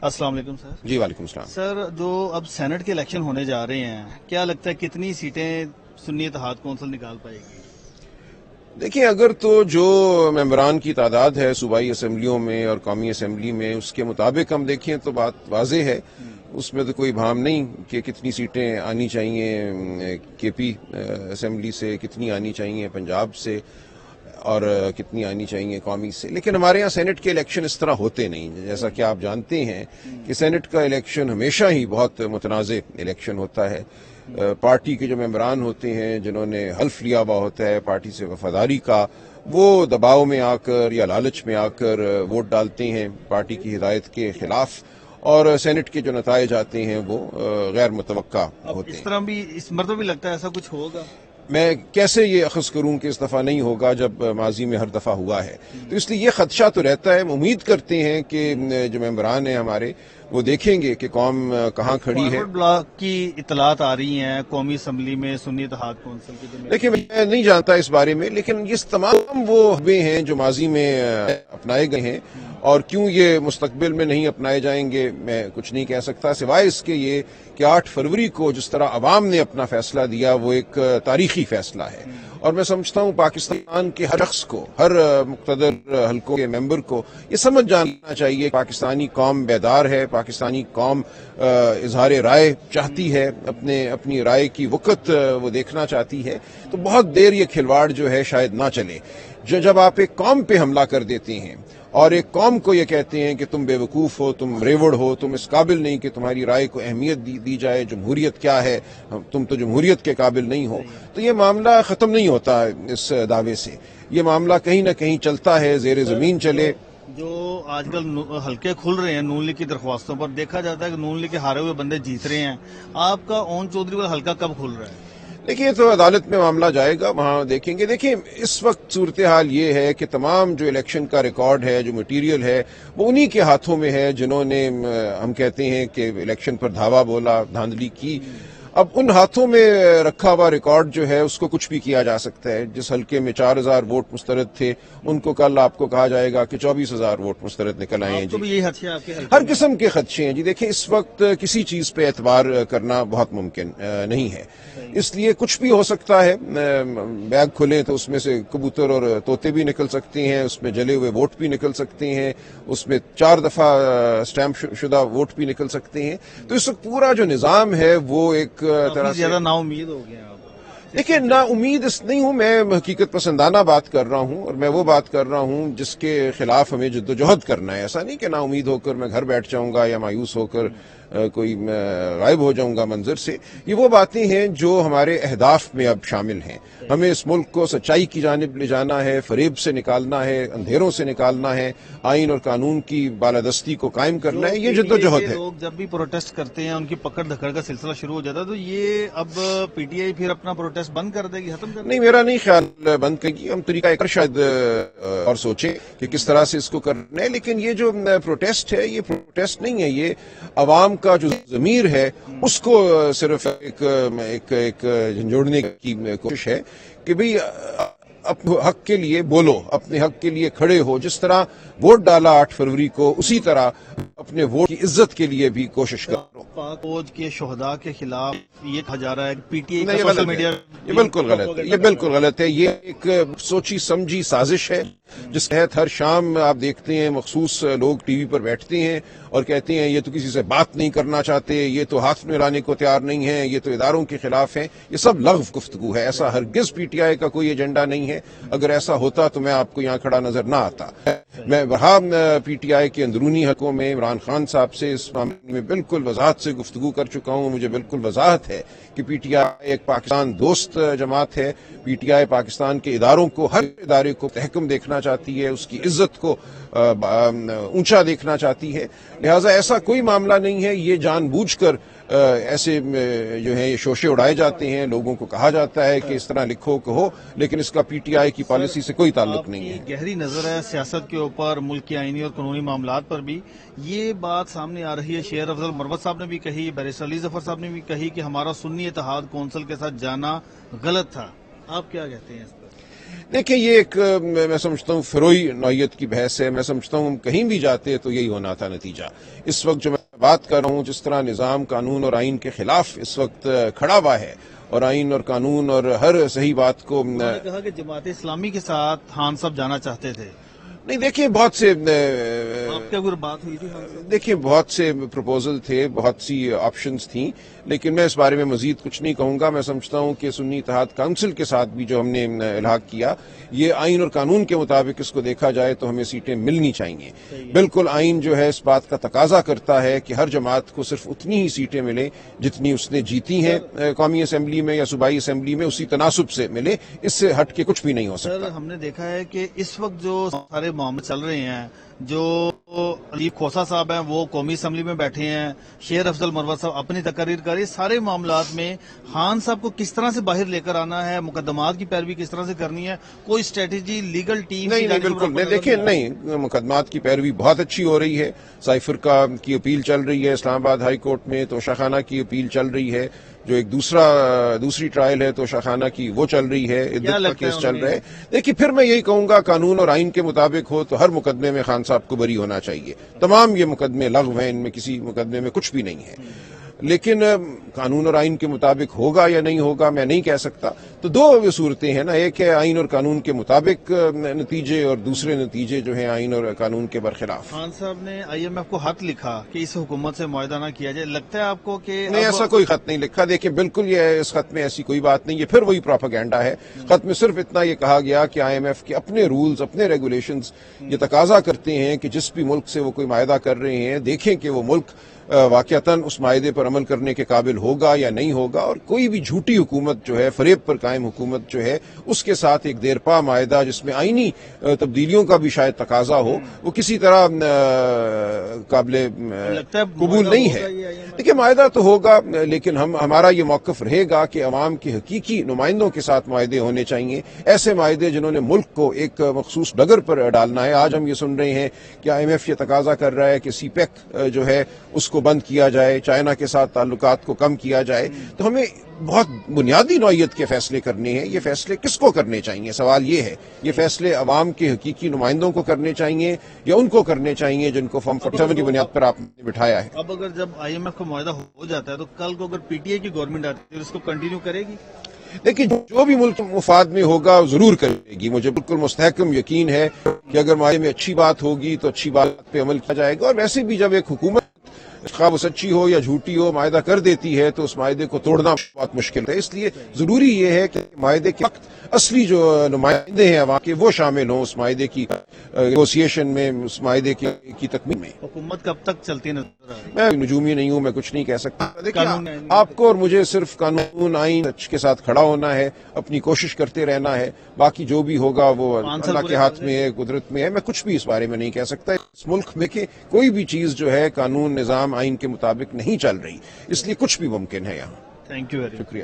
السلام علیکم سر. جی وعلیکم السلام. سر جو اب سینٹ کے الیکشن ہونے جا رہے ہیں، کیا لگتا ہے کتنی سیٹیں سنی اتحاد کونسل نکال پائے گی؟ دیکھیں، اگر تو جو ممبران کی تعداد ہے صوبائی اسمبلیوں میں اور قومی اسمبلی میں اس کے مطابق ہم دیکھیں تو بات واضح ہے. اس میں تو کوئی بھام نہیں کہ کتنی سیٹیں آنی چاہیے کے پی اسمبلی سے، کتنی آنی چاہیے پنجاب سے اور کتنی آنی چاہیے قومی سے. لیکن ہمارے ہاں سینٹ کے الیکشن اس طرح ہوتے نہیں. جیسا کہ آپ جانتے ہیں کہ سینٹ کا الیکشن ہمیشہ ہی بہت متنازع الیکشن ہوتا ہے. پارٹی کے جو ممبران ہوتے ہیں جنہوں نے حلف لیا ہوا ہوتا ہے پارٹی سے وفاداری کا، وہ دباؤ میں آ کر یا لالچ میں آ کر ووٹ ڈالتے ہیں پارٹی کی ہدایت کے خلاف، اور سینٹ کے جو نتائج آتے ہیں وہ غیر متوقع ہوتے ہیں. اس طرح بھی اس مرتبہ بھی لگتا ہے ایسا کچھ ہوگا؟ میں کیسے یہ اخذ کروں کہ اس دفعہ نہیں ہوگا جب ماضی میں ہر دفعہ ہوا ہے. تو اس لیے یہ خدشہ تو رہتا ہے. امید کرتے ہیں کہ جو ممبران ہیں ہمارے وہ دیکھیں گے کہ قوم کہاں کھڑی ہے. فارورڈ بلاک کی اطلاعات آ رہی ہیں قومی اسمبلی میں سنی اتحاد کونسل کی. دیکھیں، میں نہیں جانتا اس بارے میں، لیکن یہ تمام وہ حوبے ہیں جو ماضی میں اپنائے گئے ہیں، اور کیوں یہ مستقبل میں نہیں اپنائے جائیں گے میں کچھ نہیں کہہ سکتا، سوائے اس کے یہ کہ 8 فروری کو جس طرح عوام نے اپنا فیصلہ دیا وہ ایک تاریخی فیصلہ ہے. اور میں سمجھتا ہوں پاکستان کے ہر شخص کو، ہر مقتدر حلقوں کے ممبر کو یہ سمجھ جاننا چاہیے کہ پاکستانی قوم بیدار ہے، پاکستانی قوم اظہار رائے چاہتی ہے، اپنی رائے کی وقت وہ دیکھنا چاہتی ہے. تو بہت دیر یہ کھلواڑ جو ہے شاید نہ چلے. جب آپ ایک قوم پہ حملہ کر دیتے ہیں اور ایک قوم کو یہ کہتے ہیں کہ تم بے وقوف ہو، تم ریوڑ ہو، تم اس قابل نہیں کہ تمہاری رائے کو اہمیت دی جائے، جمہوریت کیا ہے، تم تو جمہوریت کے قابل نہیں ہو، تو یہ معاملہ ختم نہیں ہوتا اس دعوے سے. یہ معاملہ کہیں نہ کہیں چلتا ہے، زیر زمین چلے. جو آج کل حلقے کھل رہے ہیں نون لیگ کی درخواستوں پر، دیکھا جاتا ہے کہ نون لیگ کے ہارے ہوئے بندے جیت رہے ہیں. آپ کا اون چودھری والا حلقہ کب کھل رہا ہے؟ دیکھیے، تو عدالت میں معاملہ جائے گا، وہاں دیکھیں گے. دیکھیں، اس وقت صورتحال یہ ہے کہ تمام جو الیکشن کا ریکارڈ ہے، جو مٹیریل ہے، وہ انہی کے ہاتھوں میں ہے جنہوں نے ہم کہتے ہیں کہ الیکشن پر دھاوا بولا، دھاندلی کی. اب ان ہاتھوں میں رکھا ہوا ریکارڈ جو ہے اس کو کچھ بھی کیا جا سکتا ہے. جس حلقے میں 4000 ووٹ مسترد تھے ان کو کل آپ کو کہا جائے گا کہ 24000 ووٹ مسترد نکل آئے ہیں. جی، ہر قسم کے خدشے ہیں. جی دیکھیں، اس وقت کسی چیز پہ اعتبار کرنا بہت ممکن نہیں ہے، اس لیے کچھ بھی ہو سکتا ہے. بیگ کھلیں تو اس میں سے کبوتر اور طوطے بھی نکل سکتے ہیں، اس میں جلے ہوئے ووٹ بھی نکل سکتے ہیں، اس میں 4 دفعہ اسٹیمپ شدہ ووٹ بھی نکل سکتے ہیں. تو اس وقت پورا جو نظام ہے وہ ایک طرح سے زیادہ نا امید ہو گیا. دیکھیں، نا امید اس نہیں ہوں، میں حقیقت پسندانہ بات کر رہا ہوں، اور میں وہ بات کر رہا ہوں جس کے خلاف ہمیں جدوجہد کرنا ہے. ایسا نہیں کہ نا امید ہو کر میں گھر بیٹھ جاؤں گا یا مایوس ہو کر کوئی غائب ہو جاؤں گا منظر سے. یہ وہ باتیں ہیں جو ہمارے اہداف میں اب شامل ہیں. ہمیں اس ملک کو سچائی کی جانب لے جانا ہے، فریب سے نکالنا ہے، اندھیروں سے نکالنا ہے، آئین اور قانون کی بالادستی کو قائم کرنا ہے. یہ جدوجہد ہے. لوگ جب بھی پروٹیسٹ کرتے ہیں ان کی پکڑ دھکڑ کا سلسلہ شروع ہو جاتا ہے، تو یہ اب پی ٹی آئی پھر اپنا پروٹیسٹ بند کر دے گی، ختم کر دے گی؟ نہیں، میرا نہیں خیال بند کرے گی. ہم طریقہ ایک شاید اور سوچیں کہ کس طرح سے اس کو کرنا ہے. لیکن یہ جو پروٹیسٹ ہے یہ پروٹیسٹ نہیں ہے، یہ عوام کا جو ضمیر ہے اس کو صرف ایک جھنجھوڑنے کی کوشش ہے کہ بھئی اپنے حق کے لیے بولو، اپنے حق کے لیے کھڑے ہو. جس طرح ووٹ ڈالا 8 فروری کو، اسی طرح اپنے ووٹ کی عزت کے لیے بھی کوشش کرو. پاک فوج کے شہداء کے خلاف یہ کہا جا رہا ہے کہ پی ٹی آئی یہ سوشل میڈیا یہ بالکل غلط ہے. یہ بالکل غلط ہے. یہ ایک سوچی سمجھی سازش ہے جس کے تحت ہر شام آپ دیکھتے ہیں مخصوص لوگ ٹی وی پر بیٹھتے ہیں اور کہتے ہیں یہ تو کسی سے بات نہیں کرنا چاہتے، یہ تو ہاتھ میں لانے کو تیار نہیں ہے، یہ تو اداروں کے خلاف ہیں. یہ سب لغو گفتگو ہے. ایسا ہرگز پی ٹی آئی کا کوئی ایجنڈا نہیں ہے. اگر ایسا ہوتا تو میں آپ کو یہاں کھڑا نظر نہ آتا. میں وہاں پی ٹی آئی کے اندرونی حلقوں میں عمران خان صاحب سے اس معاملے میں بالکل وضاحت سے گفتگو کر چکا ہوں. مجھے بالکل وضاحت ہے کہ پی ٹی آئی ایک پاکستان دوست جماعت ہے. پی ٹی آئی پاکستان کے اداروں کو، ہر ادارے کو تحکم دیکھنا چاہتی ہے، اس کی عزت کو اونچا دیکھنا چاہتی ہے. لہٰذا ایسا کوئی معاملہ نہیں ہے. یہ جان بوجھ کر ایسے جو ہے یہ شوشے اڑائے جاتے ہیں. لوگوں کو کہا جاتا ہے کہ اس طرح لکھو کہو، لیکن اس کا پی ٹی آئی کی پالیسی سے کوئی تعلق نہیں ہے. گہری نظر ہے سیاست کے اوپر، ملک کی آئینی اور قانونی معاملات پر بھی. یہ بات سامنے آ رہی ہے، شیر افضل مروت صاحب نے بھی کہی، بیرسٹر علی ظفر صاحب نے بھی کہی کہ ہمارا سنی اتحاد کونسل کے ساتھ جانا غلط تھا. آپ کیا کہتے ہیں اس پر؟ دیکھیں یہ ایک میں سمجھتا ہوں فروئی نوعیت کی بحث ہے. میں سمجھتا ہوں ہم کہیں بھی جاتے تو یہی ہونا تھا نتیجہ. اس وقت جو میں بات کر رہا ہوں جس طرح نظام قانون اور آئین کے خلاف اس وقت کھڑا ہوا ہے اور آئین اور قانون اور ہر صحیح بات کو انہوں نے کہا کہ جماعت اسلامی کے ساتھ خان صاحب جانا چاہتے تھے. نہیں دیکھیں بہت سے آپ کے اگر بات ہوئی تھی خان صاحب؟ دیکھیں بہت سے پروپوزل تھے, بہت سی آپشنز تھیں, لیکن میں اس بارے میں مزید کچھ نہیں کہوں گا. میں سمجھتا ہوں کہ سنی اتحاد کونسل کے ساتھ بھی جو ہم نے الحاق کیا یہ آئین اور قانون کے مطابق اس کو دیکھا جائے تو ہمیں سیٹیں ملنی چاہیے. بالکل آئین جو ہے اس بات کا تقاضا کرتا ہے کہ ہر جماعت کو صرف اتنی ہی سیٹیں ملیں جتنی اس نے جیتی ہیں قومی اسمبلی میں یا صوبائی اسمبلی میں, اسی تناسب سے ملے. اس سے ہٹ کے کچھ بھی نہیں ہو سکتا. سر ہم نے دیکھا ہے کہ اس وقت جو سارے معاملے چل رہے ہیں, جو علی کھوسہ صاحب ہیں وہ قومی اسمبلی میں بیٹھے ہیں, شیر افضل مروت صاحب اپنی تقریر کر رہے, سارے معاملات میں خان صاحب کو کس طرح سے باہر لے کر آنا ہے, مقدمات کی پیروی کس طرح سے کرنی ہے, کوئی اسٹریٹجی لیگل ٹیم نہیں بالکل نہیں. دیکھیں نہیں, مقدمات کی پیروی بہت اچھی ہو رہی ہے. سائفر کی اپیل چل رہی ہے اسلام آباد ہائی کورٹ میں, توشہ خانہ کی اپیل چل رہی ہے, جو ایک دوسری ٹرائل ہے توشہ خانہ کی وہ چل رہی ہے, عدت کا کیس چل رہا ہے. دیکھیے پھر میں یہی کہوں گا قانون اور آئین کے مطابق ہو تو ہر مقدمے میں خان صاحب کو بری ہونا چاہیے. تمام یہ مقدمے لغو ہیں, ان میں کسی مقدمے میں کچھ بھی نہیں ہے. لیکن قانون اور آئین کے مطابق ہوگا یا نہیں ہوگا میں نہیں کہہ سکتا. تو دو صورتیں ہیں نا, ایک ہے آئین اور قانون کے مطابق نتیجے اور دوسرے نتیجے جو ہیں آئین اور قانون کے برخلاف. خان صاحب نے IMF کو خط لکھا کہ اس حکومت سے معاہدہ نہ کیا جائے. لگتا ہے آپ کو کہ نہیں, ایسا کوئی خط نہیں لکھا. دیکھیں بالکل یہ اس خط میں ایسی کوئی بات نہیں, یہ پھر وہی پروپیگنڈا ہے. خط میں صرف اتنا یہ کہا گیا کہ IMF کے اپنے رولز اپنے ریگولیشنز یہ تقاضا کرتے ہیں کہ جس بھی ملک سے وہ کوئی معاہدہ کر رہے ہیں دیکھیں کہ وہ ملک واقعتاً اس معاہدے پر عمل کرنے کے قابل ہوگا یا نہیں ہوگا, اور کوئی بھی جھوٹی حکومت جو ہے, فریب پر قائم حکومت جو ہے, اس کے ساتھ ایک دیرپا معاہدہ جس میں آئینی تبدیلیوں کا بھی شاید تقاضا ہو, وہ کسی طرح قابل قبول نہیں ہے. دیکھیں معاہدہ تو ہوگا لیکن ہمارا یہ موقف رہے گا کہ عوام کے حقیقی نمائندوں کے ساتھ معاہدے ہونے چاہیے, ایسے معاہدے جنہوں نے ملک کو ایک مخصوص ڈگر پر ڈالنا ہے. آج ہم یہ سن رہے ہیں کہ IMF یہ تقاضا کر رہا ہے کہ CPEC جو ہے اس کو بند کیا جائے, چائنا کے ساتھ تعلقات کو کم کیا جائے. تو ہمیں بہت بنیادی نوعیت کے فیصلے کرنے ہیں. یہ فیصلے کس کو کرنے چاہیے, سوال یہ ہے. یہ فیصلے عوام کے حقیقی نمائندوں کو کرنے چاہیے یا ان کو کرنے چاہیے جن کو فارم 47 کی بنیاد پر آپ نے بٹھایا ہے. اب اگر جب IMF کا معاہدہ ہو جاتا ہے تو کل کو اگر PTI کی گورنمنٹ آتی ہے اس کو کنٹینیو کرے گی؟ لیکن جو بھی ملک مفاد میں ہوگا ضرور کرے گی. مجھے بالکل مستحکم یقین ہے کہ اگر معاہدے میں اچھی بات ہوگی تو اچھی بات پہ عمل کیا جائے گا. اور ویسے بھی جب ایک حکومت خواہ وہ سچی ہو یا جھوٹی ہو معاہدہ کر دیتی ہے تو اس معاہدے کو توڑنا بہت مشکل ہے. اس لیے ضروری یہ ہے کہ معاہدے کے وقت اصلی جو نمائندے ہیں عوام کے وہ شامل ہوں اس معاہدے کی نیگوسیشن میں, اس معاہدے کی تکمیل میں. حکومت کب تک چلتی نظر آ رہی ہے؟ میں نجومی نہیں ہوں, میں کچھ نہیں کہہ سکتا. دیکھیں آپ کو اور مجھے صرف قانون آئین کے ساتھ کھڑا ہونا ہے, اپنی کوشش کرتے رہنا ہے. باقی جو بھی ہوگا وہ اللہ کے ہاتھ میں ہے, قدرت میں ہے. میں کچھ بھی اس بارے میں نہیں کہہ سکتا. اس ملک میں کہ کوئی بھی چیز جو ہے قانون نظام آئین کے مطابق نہیں چل رہی, اس لیے کچھ بھی ممکن ہے یہاں. Thank you very much. شکریہ.